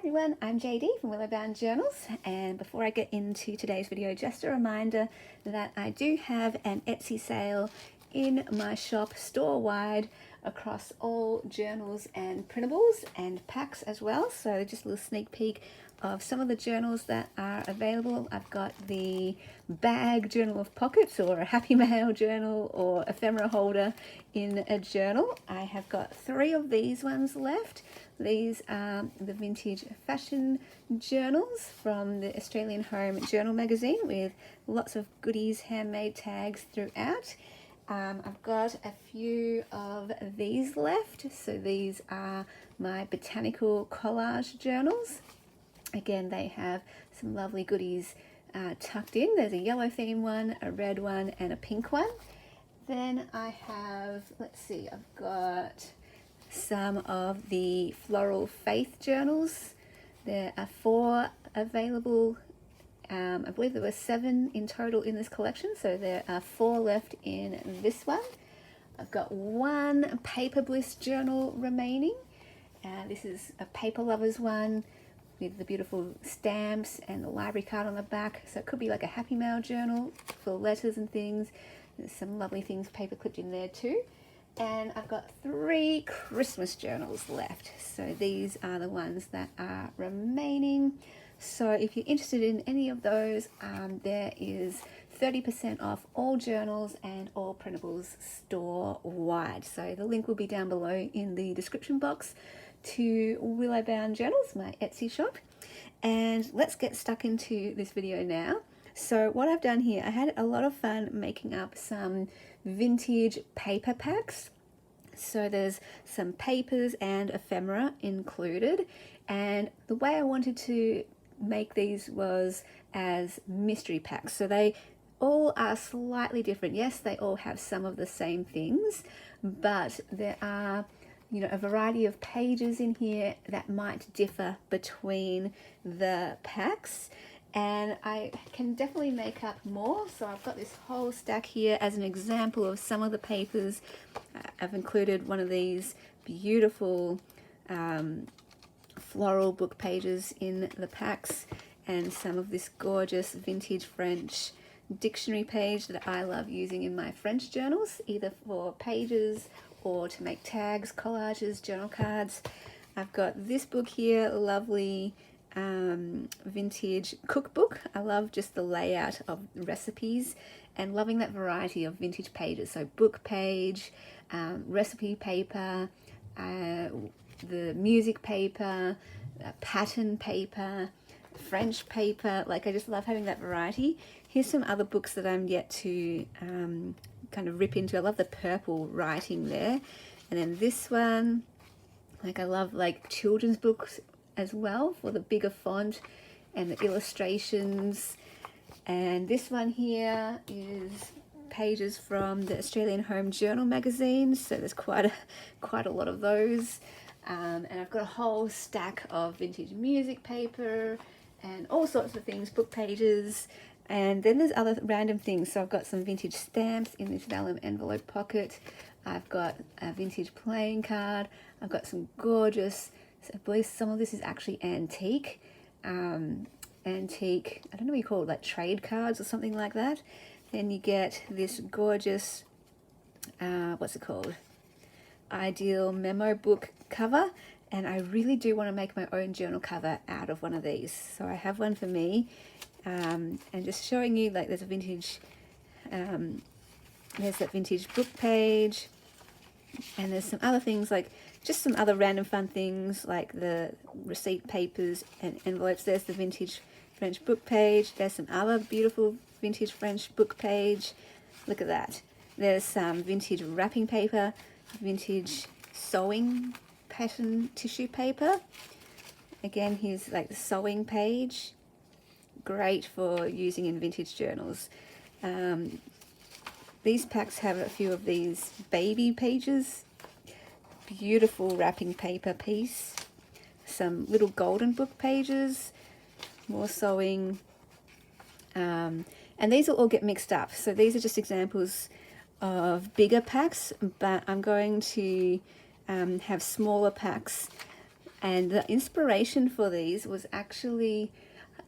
everyone, I'm JD from Willowbound Journals, and before I get into today's video, just a reminder that I do have an Etsy sale in my shop store-wide across all journals and printables and packs as well. So just a little sneak peek of some of the journals that are available. I've got the bag journal of pockets, or a Happy Mail journal, or ephemera holder in a journal. I have got 3 of these ones left. These are the vintage fashion journals from the Australian Home Journal magazine, with lots of goodies, handmade tags throughout. I've got a few of these left. So these are my botanical collage journals. Again, they have some lovely goodies tucked in. There's a yellow theme one, a red one, and a pink one. Then I have, let's see, I've got some of the Floral Faith journals. There are 4 available. I believe there were 7 in total in this collection, so there are 4 left in this one. I've got 1 Paper Bliss journal remaining. This is a paper lovers one with the beautiful stamps and the library card on the back. So it could be like a Happy Mail journal for letters and things. There's some lovely things paper clipped in there too. And I've got 3 Christmas journals left. So these are the ones that are remaining. So if you're interested in any of those, there is 30% off all journals and all printables store-wide. So the link will be down below in the description box to Willowbound Journals, my Etsy shop. And let's get stuck into this video now. So what I've done here, I had a lot of fun making up some vintage paper packs. So there's some papers and ephemera included, and the way I wanted to make these was as mystery packs. So they all are slightly different. Yes, they all have some of the same things, but there are, you know, a variety of pages in here that might differ between the packs. And I can definitely make up more. So I've got this whole stack here as an example of some of the papers. I've included one of these beautiful floral book pages in the packs, and some of this gorgeous vintage French dictionary page that I love using in my French journals, either for pages or to make tags, collages, journal cards. I've got this book here, lovely vintage cookbook. I love just the layout of recipes and loving that variety of vintage pages. So book page, recipe paper, the music paper, pattern paper, French paper. Like, I just love having that variety. Here's some other books that I'm yet to kind of rip into. I love the purple writing there. And then this one, like, I love like children's books as well for the bigger font and the illustrations. And this one here is pages from the Australian Home Journal magazine, so there's quite a lot of those. And I've got a whole stack of vintage music paper and all sorts of things, book pages. And then there's other random things. So I've got some vintage stamps in this vellum envelope pocket. I've got a vintage playing card. I've got some gorgeous, I believe some of this is actually antique, I don't know what you call it, like trade cards or something like that. Then you get this gorgeous, what's it called? Ideal memo book cover. And I really do want to make my own journal cover out of one of these. So I have one for me, and just showing you, like, there's a vintage, there's that vintage book page, and there's some other things, like just some other random fun things like the receipt papers and envelopes. There's the vintage French book page. There's some other beautiful vintage French book page. Look at that. There's some vintage wrapping paper, vintage sewing pattern tissue paper. Again, here's like the sewing page. Great for using in vintage journals. These packs have a few of these baby pages. Beautiful wrapping paper piece. Some little golden book pages. More sewing. And these will all get mixed up. So these are just examples of bigger packs, but I'm going to have smaller packs And the inspiration for these was actually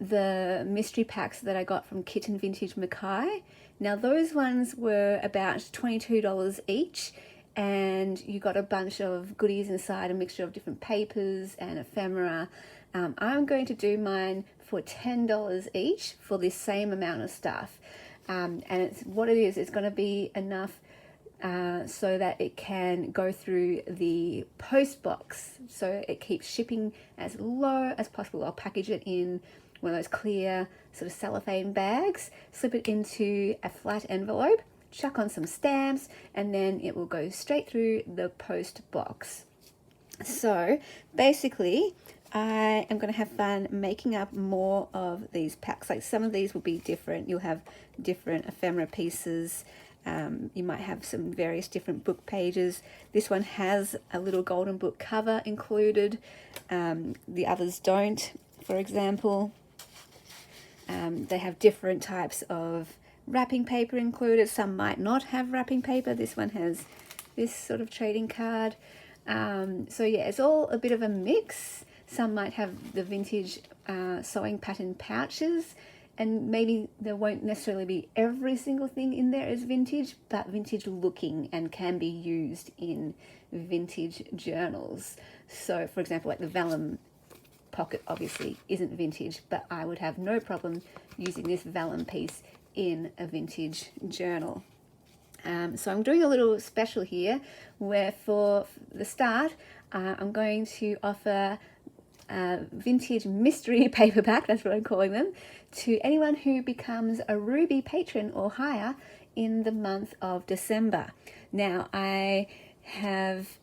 the mystery packs that I got from Kitten Vintage Mackay. Now those ones were about $22 each, and you got a bunch of goodies inside, a mixture of different papers and ephemera. I'm going to do mine for $10 each for this same amount of stuff. And it's what it is, it's going to be enough so that it can go through the post box, so it keeps shipping as low as possible. I'll package it in one of those clear sort of cellophane bags, slip it into a flat envelope, chuck on some stamps, and then it will go straight through the post box. So basically I am going to have fun making up more of these packs. Like some of these will be different. You'll have different ephemera pieces. You might have some various different book pages. This one has a little golden book cover included. The others don't, for example. They have different types of wrapping paper included. Some might not have wrapping paper. This one has this sort of trading card. So yeah, it's all a bit of a mix. Some might have the vintage sewing pattern pouches, and maybe there won't necessarily be every single thing in there is vintage, but vintage looking and can be used in vintage journals. So for example, like the vellum pocket obviously isn't vintage, but I would have no problem using this vellum piece in a vintage journal. So I'm doing a little special here where for the start I'm going to offer vintage mystery paperback, that's what I'm calling them, to anyone who becomes a Ruby patron or higher in the month of December. Now I have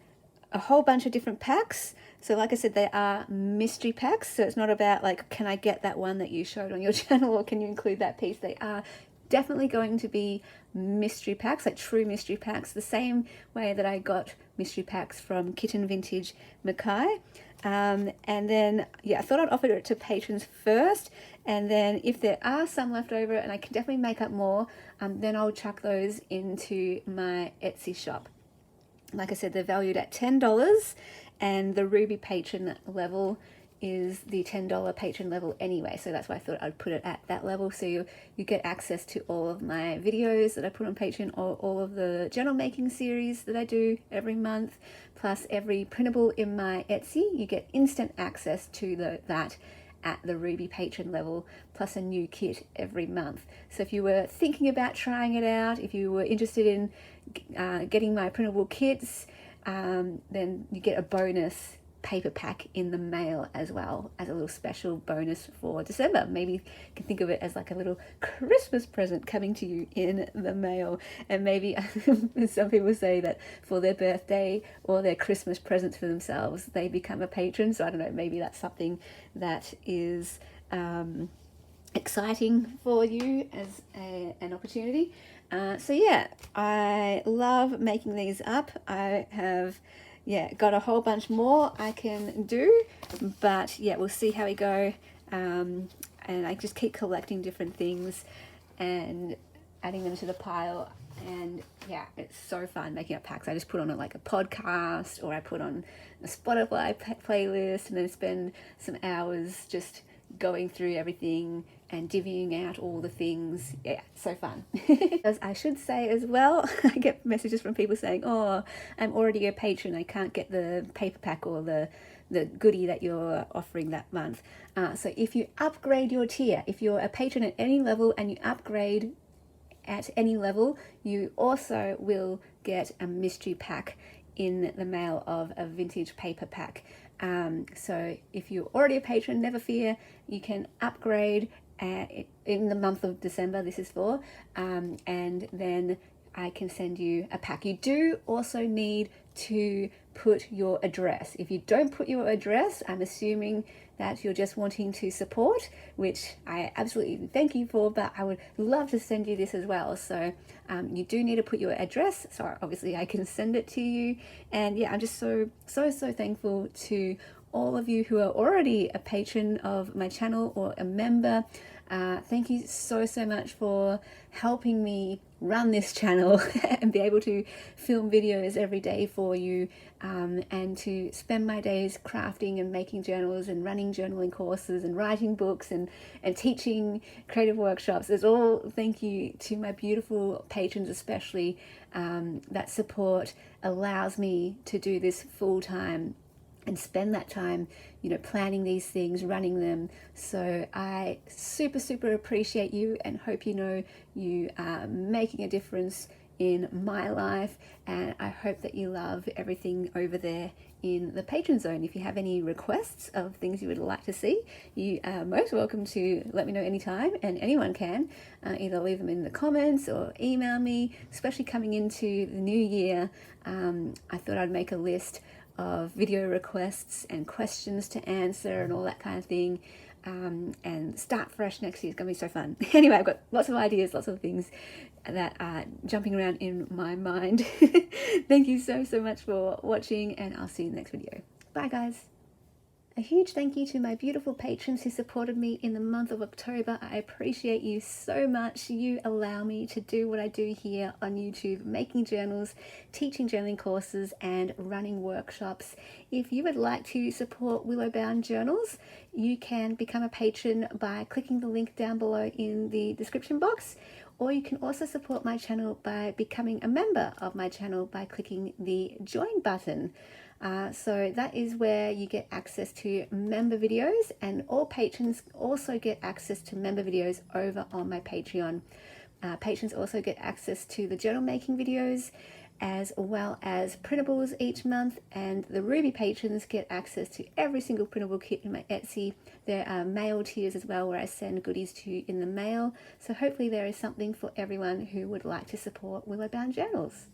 a whole bunch of different packs. So like I said, they are mystery packs, so it's not about like, can I get that one that you showed on your channel, or can you include that piece? They are definitely going to be mystery packs, like true mystery packs, the same way that I got mystery packs from Kitten Vintage Mackay. And then, yeah, I thought I'd offer it to patrons first, and then if there are some left over, and I can definitely make up more, then I'll chuck those into my Etsy shop. Like I said, they're valued at $10, and the Ruby patron level is the $10 patron level anyway, so that's why I thought I'd put it at that level, so you get access to all of my videos that I put on Patreon, or all of the journal making series that I do every month, plus every printable in my Etsy. You get instant access to that at the Ruby patron level, plus a new kit every month. So if you were thinking about trying it out, if you were interested in getting my printable kits, then you get a bonus paper pack in the mail as well, as a little special bonus for December. Maybe you can think of it as like a little Christmas present coming to you in the mail. And maybe some people say that for their birthday or their Christmas presents for themselves, they become a patron. So I don't know, maybe that's something that is exciting for you as an opportunity. So yeah, I love making these up. I have got a whole bunch more I can do, but yeah, we'll see how we go. And I just keep collecting different things and adding them to the pile, and yeah, it's so fun making up packs. I just put on like a podcast, or I put on a Spotify playlist, and then spend some hours just going through everything and divvying out all the things. Yeah, so fun. As I should say as well, I get messages from people saying, oh, I'm already a patron, I can't get the paper pack or the goodie that you're offering that month. So if you upgrade your tier, if you're a patron at any level and you upgrade at any level, you also will get a mystery pack in the mail of a vintage paper pack. So if you're already a patron, never fear, you can upgrade in the month of December, this is for, and then I can send you a pack. You do also need to put your address. If you don't put your address, I'm assuming that you're just wanting to support, which I absolutely thank you for, but I would love to send you this as well. So you do need to put your address, so obviously I can send it to you. And yeah, I'm just so thankful to all of you who are already a patron of my channel or a member. Thank you so much for helping me run this channel and be able to film videos every day for you, and to spend my days crafting and making journals and running journaling courses and writing books and teaching creative workshops. It's all thank you to my beautiful patrons, especially. That support allows me to do this full time and spend that time, planning these things, running them. So I super appreciate you and hope you are making a difference in my life, and I hope that you love everything over there in the patron zone. If you have any requests of things you would like to see, you are most welcome to let me know anytime, and anyone can either leave them in the comments or email me. Especially coming into the new year, I thought I'd make a list of video requests and questions to answer and all that kind of thing, and start fresh next year. It's gonna be so fun. Anyway, I've got lots of ideas, lots of things that are jumping around in my mind. Thank you so much for watching, and I'll see you in the next video. Bye guys. A huge thank you to my beautiful patrons who supported me in the month of October. I appreciate you so much. You allow me to do what I do here on YouTube, making journals, teaching journaling courses, and running workshops. If you would like to support Willowbound Journals, you can become a patron by clicking the link down below in the description box, or you can also support my channel by becoming a member of my channel by clicking the join button. So that is where you get access to member videos, and all patrons also get access to member videos over on my Patreon. Patrons also get access to the journal making videos as well as printables each month, and the Ruby patrons get access to every single printable kit in my Etsy. There are mail tiers as well, where I send goodies to you in the mail. So hopefully there is something for everyone who would like to support Willowbound Journals.